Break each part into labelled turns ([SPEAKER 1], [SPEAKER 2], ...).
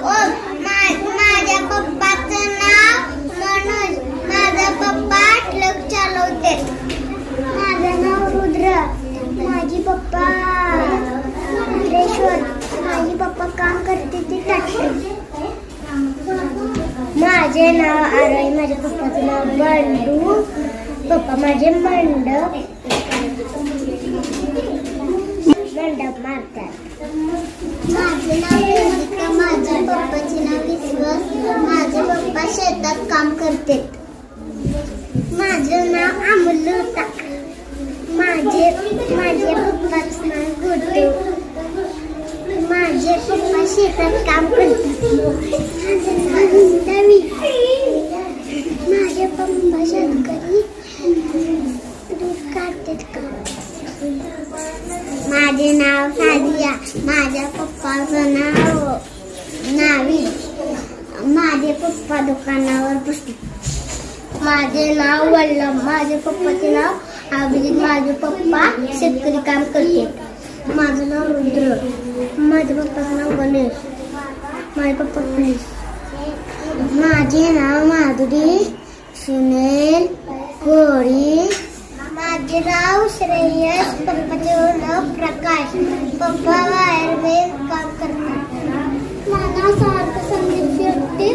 [SPEAKER 1] माझ्या पप्पाचं नाव मनोज. माझा पप्पा ट्रक चालवते. माझं नाव रुद्र. माझी पप्पा रेश्वर. माझी पप्पा काम करते ते ट्रॅक्टर. माझे नाव आरोही. माझ्या पप्पाचं नाव बंडू. पप्पा माझे मंडप मारतात. माझे नाव वेदिका. माझ्या पप्पाचे नाव विश्वास. माझे पप्पा शेतात काम करते. माझं नाव अमृता. माझे पप्पाचं नाव गुड्डू. माझे पप्पा शेतात काम करतात. माझे पप्पा शेतकरी दूध काढतात का. माझे नाव सादिया. माझ्या पप्पाचं नाव नाविद. माझे पप्पा दुकानावर बसतात. माझे नाव वल्लभ. माझ्या पप्पाचे नाव अभिजित. माझे पप्पा शेतकरी काम करते. माझं नाव रुद्र. माझ्या पप्पाचं नाव गणेश. माझे पप्पा पोलीस. माझे नाव माधुरी. सुनील कोळी. माझे नाव श्रेयस. पप्पाचे नाव प्रकाश. पप्पा वायरमॅन काम करतात. माझं नाव सार्थ संदीप शेट्टी.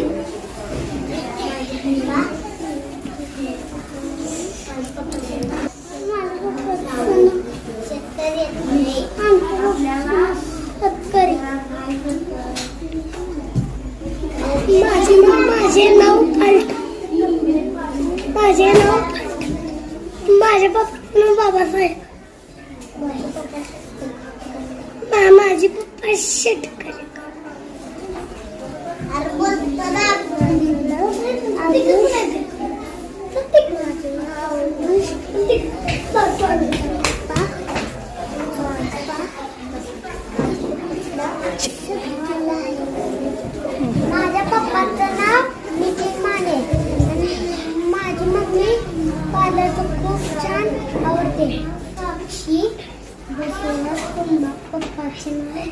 [SPEAKER 1] माझे नाव पलट. माझ्या पप्पा नाव बाबासाहेब. माझे पप्पा शेतकरी. माझ्या पप्पाचं नाव नितीन माने. माझी मम्मी पार्लरचं खूप छान आवडते. साक्षी. पप्पाचे नाव